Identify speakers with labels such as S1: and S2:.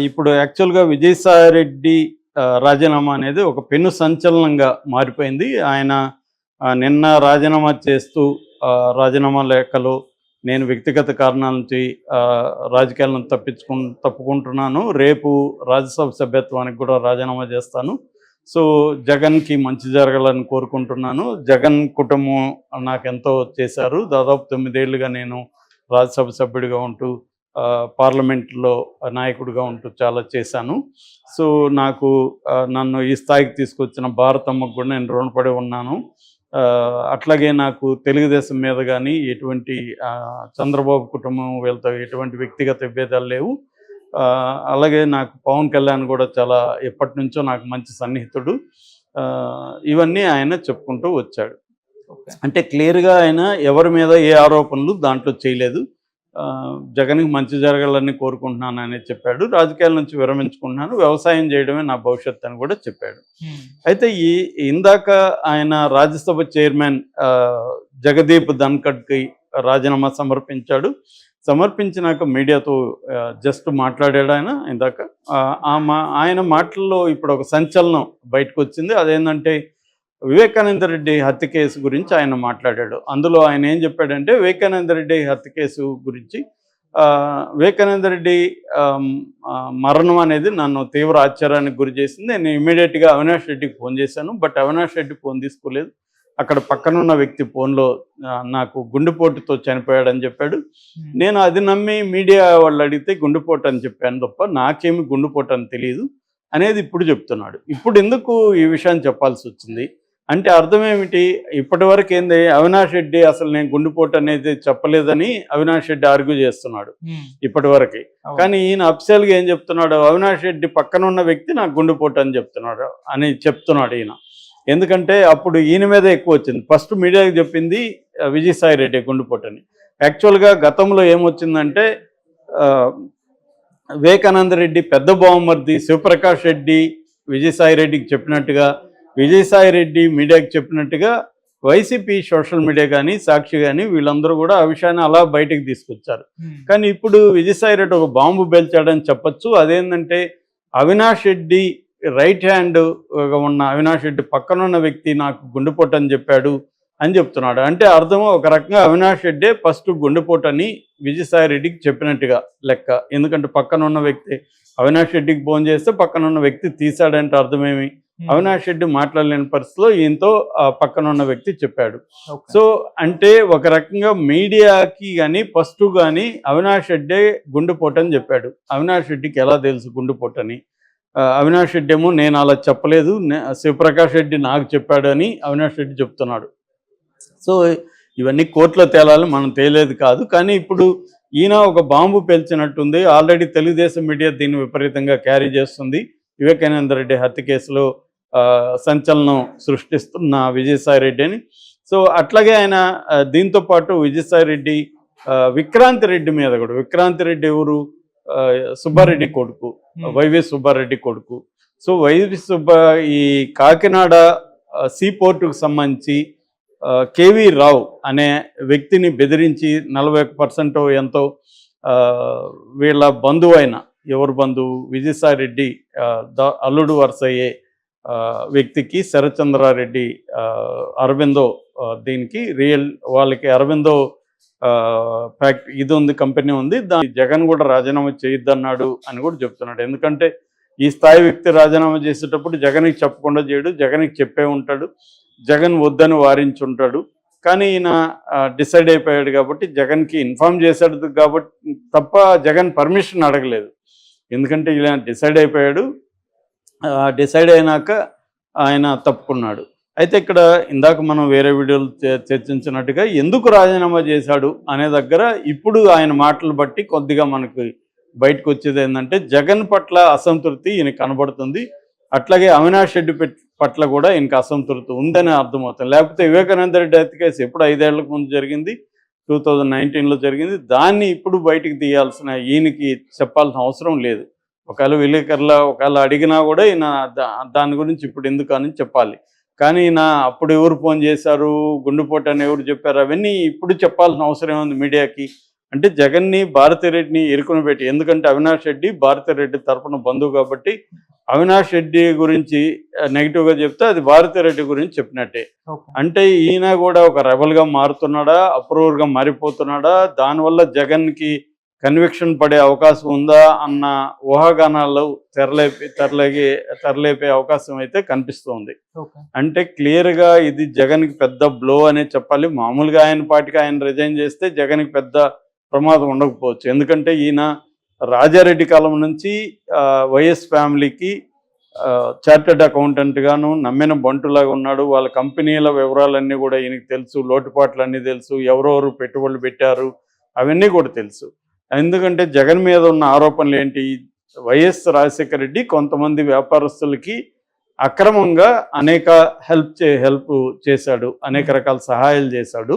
S1: ఇప్పుడు యాక్చువల్‌గా విజయసాయిరెడ్డి రాజీనామా అనేది ఒక పెను సంచలనంగా మారిపోయింది. ఆయన నిన్న రాజీనామా చేస్తూ రాజీనామా లేఖలో నేను వ్యక్తిగత కారణాల నుంచి రాజకీయాల నుంచి తప్పుకుంటున్నాను. రేపు రాజ్యసభ సభ్యత్వానికి కూడా రాజీనామా చేస్తాను. సో, జగన్‌కి మంచి జరగాలని కోరుకుంటున్నాను. జగన్ కుటుంబం నాకెంతో చేశారు. దాదాపు 9 ఏళ్లుగా నేను రాజ్యసభ సభ్యుడిగా ఉంటూ పార్లమెంట్లో నాయకుడిగా ఉంటూ చాలా చేశాను. సో, నాకు నన్ను ఈ స్థాయికి తీసుకొచ్చిన భారతమ్మకు కూడా నేను రుణపడి ఉన్నాను. అట్లాగే నాకు తెలుగుదేశం మీద కానీ ఎటువంటి చంద్రబాబు కుటుంబం వీళ్ళతో ఎటువంటి వ్యక్తిగత విభేదాలు లేవు. అలాగే నాకు పవన్ కళ్యాణ్ కూడా చాలా ఎప్పటినుంచో నాకు మంచి సన్నిహితుడు. ఇవన్నీ ఆయన చెప్పుకుంటూ వచ్చాడు. అంటే క్లియర్‌గా ఆయన ఎవరి మీద ఏ ఆరోపణలు దాంట్లో చేయలేదు. జగన్‌కి మంచి జరగాలని కోరుకుంటున్నానని చెప్పాడు. రాజకీయాల నుంచి విరమించుకుంటున్నాను, వ్యవసాయం చేయడమే నా భవిష్యత్తు అని కూడా చెప్పాడు. అయితే ఇందాక ఆయన రాజ్యసభ చైర్మన్ జగదీప్ ధన్ఖడ్‌కి రాజీనామా సమర్పించాడు. సమర్పించినాక మీడియాతో జస్ట్ మాట్లాడాడు ఆయన ఇందాక. ఆయన మాటల్లో ఇప్పుడు ఒక సంచలనం బయటకు వచ్చింది. అదేంటంటే వివేకానంద రెడ్డి హత్య కేసు గురించి ఆయన మాట్లాడాడు. అందులో ఆయన ఏం చెప్పాడంటే వివేకానంద రెడ్డి హత్య కేసు గురించి వివేకానంద రెడ్డి మరణం అనేది నన్ను తీవ్ర ఆశ్చర్యానికి గురి చేసింది. నేను ఇమీడియట్గా అవినాష్ రెడ్డికి ఫోన్ చేశాను. బట్ అవినాష్ రెడ్డి ఫోన్ తీసుకోలేదు. అక్కడ పక్కనున్న వ్యక్తి ఫోన్లో నాకు గుండెపోటుతో చనిపోయాడని చెప్పాడు. నేను అది నమ్మి మీడియా వాళ్ళు అడిగితే గుండెపోటు అని చెప్పాను తప్ప నాకేమి గుండెపోటు అని తెలియదు అనేది ఇప్పుడు చెప్తున్నాడు. ఇప్పుడు ఎందుకు ఈ విషయాన్ని చెప్పాల్సి వచ్చింది అంటే అర్థం ఏమిటి? ఇప్పటి వరకు ఏంది, అవినాష్ రెడ్డి అసలు నేను గుండెపోటు అనేది చెప్పలేదని అవినాష్ రెడ్డి ఆర్గ్యూ చేస్తున్నాడు ఇప్పటి వరకు. కానీ ఈయన అఫిషియల్గా ఏం చెప్తున్నాడు, అవినాష్ రెడ్డి పక్కన ఉన్న వ్యక్తి నాకు గుండెపోటు అని చెప్తున్నాడు ఈయన. ఎందుకంటే అప్పుడు ఈయన మీద ఎక్కువ వచ్చింది. ఫస్ట్ మీడియాకి చెప్పింది విజయసాయి రెడ్డి గుండెపోటు అని. యాక్చువల్గా గతంలో ఏమొచ్చిందంటే వివేకానంద రెడ్డి పెద్ద బావమర్ది శివప్రకాష్ రెడ్డి విజయసాయి రెడ్డికి చెప్పినట్టుగా, విజయసాయి రెడ్డి మీడియాకి చెప్పినట్టుగా వైసీపీ సోషల్ మీడియా కానీ సాక్షి కానీ వీళ్ళందరూ కూడా ఆ విషయాన్ని అలా బయటకు తీసుకొచ్చారు. కానీ ఇప్పుడు విజయసాయి రెడ్డి ఒక బాంబు పేల్చాడని చెప్పచ్చు. అదేంటంటే అవినాష్ రెడ్డి రైట్ హ్యాండ్గా ఉన్న అవినాష్ రెడ్డి పక్కనున్న వ్యక్తి నాకు గుండెపోటు అని చెప్పాడు అని చెప్తున్నాడు. అంటే అర్థం ఒక రకంగా అవినాష్ రెడ్డే ఫస్ట్ గుండెపోటు అని విజయసాయి రెడ్డికి చెప్పినట్టుగా లెక్క. ఎందుకంటే పక్కన ఉన్న వ్యక్తి అవినాష్ రెడ్డికి ఫోన్ చేస్తే పక్కన ఉన్న వ్యక్తి తీశాడంటే అర్థమేమి? అవినాష్ రెడ్డి మాట్లాడలేని పరిస్థితిలో ఈయనతో పక్కన ఉన్న వ్యక్తి చెప్పాడు. సో అంటే ఒక రకంగా మీడియాకి కానీ ఫస్ట్ కానీ అవినాష్ రెడ్డే గుండెపోటు అని చెప్పాడు. అవినాష్ రెడ్డికి ఎలా తెలుసు గుండెపోటు అని? అవినాష్ రెడ్డి ఏమో నేను అలా చెప్పలేదు, శివప్రకాష్ రెడ్డి నాకు చెప్పాడు అని అవినాష్ రెడ్డి చెప్తున్నాడు. సో ఇవన్నీ కోర్టులో తేలాలి, మనం తేలేదు కాదు. కానీ ఇప్పుడు ఈయన ఒక బాంబు పేల్చినట్టుంది. ఆల్రెడీ తెలుగుదేశం మీడియా దీన్ని విపరీతంగా క్యారీ చేస్తుంది. వివేకానంద రెడ్డి హత్య కేసులో సంచలనం సృష్టిస్తున్న విజయసాయి రెడ్డి అని. సో అట్లాగే ఆయన దీంతో పాటు విజయసాయి రెడ్డి విక్రాంతి రెడ్డి మీద కూడా, విక్రాంతి రెడ్డి ఎవరు? సుబ్బారెడ్డి కొడుకు, వైవి సుబ్బారెడ్డి కొడుకు. సో వైవి ఈ కాకినాడ సీపోర్టుకు సంబంధించి కేవీ రావు అనే వ్యక్తిని బెదిరించి 41% ఎంతో వీళ్ళ బంధువు అయిన, ఎవరు బంధువు? విజయసాయి రెడ్డి అల్లుడు వరుసయ్యే వ్యక్తికి శరచంద్రారెడ్డి అరవిందో దీనికి వాళ్ళకి అరవిందో ఫ్యాక్టరీ ఇది ఉంది, కంపెనీ ఉంది, దాని జగన్ కూడా రాజీనామా చేయొద్దన్నాడు అని కూడా చెప్తున్నాడు. ఎందుకంటే ఈ స్థాయి వ్యక్తి రాజీనామా చేసేటప్పుడు జగన్కి చెప్పకుండా చేయడు, జగన్కి చెప్పే ఉంటాడు, జగన్ వద్దని వారించుంటాడు. కానీ ఈయన డిసైడ్ అయిపోయాడు కాబట్టి జగన్కి ఇన్ఫార్మ్ చేశాడు కాబట్టి తప్ప జగన్ పర్మిషన్ అడగలేదు. ఎందుకంటే ఇలా డిసైడ్ అయిపోయాడు. డిసైడ్ అయినాక ఆయన తప్పుకున్నాడు. అయితే ఇక్కడ ఇందాక మనం వేరే వీడియోలు చర్చించినట్టుగా ఎందుకు రాజీనామా చేశాడు అనే దగ్గర ఇప్పుడు ఆయన మాటలు బట్టి కొద్దిగా మనకి బయటకు వచ్చేది ఏంటంటే జగన్ పట్ల అసంతృప్తి ఈయన కనబడుతుంది. అట్లాగే అవినాష్ రెడ్డి పట్ల కూడా ఈయనకు అసంతృప్తి ఉందని అర్థమవుతుంది. లేకపోతే వివేకానంద రెడ్డి హత్య కేసు ఎప్పుడు 5 ఏళ్ల ముందు జరిగింది, 2019లో జరిగింది. దాన్ని ఇప్పుడు బయటికి తీయాల్సిన, ఈయనకి చెప్పాల్సిన అవసరం లేదు. ఒకవేళ విలేకరుల ఒకవేళ అడిగినా కూడా ఈయన దాని గురించి ఇప్పుడు ఎందుకు అని చెప్పాలి. కానీ అప్పుడు ఎవరు ఫోన్ చేశారు, గుండెపోటు అని ఎవరు చెప్పారు, అవన్నీ ఇప్పుడు చెప్పాల్సిన అవసరం ఉంది మీడియాకి. అంటే జగన్ని భారతిరెడ్డిని ఇరుకుని పెట్టి, ఎందుకంటే అవినాష్ రెడ్డి భారతిరెడ్డి తరపున బంధువు కాబట్టి అవినాష్ రెడ్డి గురించి నెగిటివ్గా చెప్తే అది భారతిరెడ్డి గురించి చెప్పినట్టే. అంటే ఈయన కూడా ఒక రెబల్గా మారుతున్నాడా, అప్రూవర్గా మారిపోతున్నాడా, దానివల్ల జగన్కి కన్విక్షన్ పడే అవకాశం ఉందా అన్న ఊహాగానాలు తెరలేపే అవకాశం అయితే కనిపిస్తోంది. అంటే క్లియర్గా ఇది జగన్కి పెద్ద బ్లో అనే చెప్పాలి. మామూలుగా ఆయన పార్టీకి ఆయన రిజైన్ చేస్తే జగన్కి పెద్ద ప్రమాదం ఉండకపోవచ్చు. ఎందుకంటే ఈయన రాజారెడ్డి కాలం నుంచి వైఎస్ ఫ్యామిలీకి చార్టెడ్ అకౌంటెంట్ గాను నమ్మిన బంటులాగా ఉన్నాడు. వాళ్ళ కంపెనీల వివరాలన్నీ కూడా ఈయనకి తెలుసు, లోటుపాట్లన్నీ తెలుసు, ఎవరెవరు పెట్టుబడులు పెట్టారు అవన్నీ కూడా తెలుసు. ఎందుకంటే జగన్ మీద ఉన్న ఆరోపణలు ఏంటి, వైఎస్ రాజశేఖర రెడ్డి కొంతమంది వ్యాపారస్తులకి అక్రమంగా అనేక హెల్ప్ చేశాడు, అనేక రకాల సహాయాలు చేశాడు.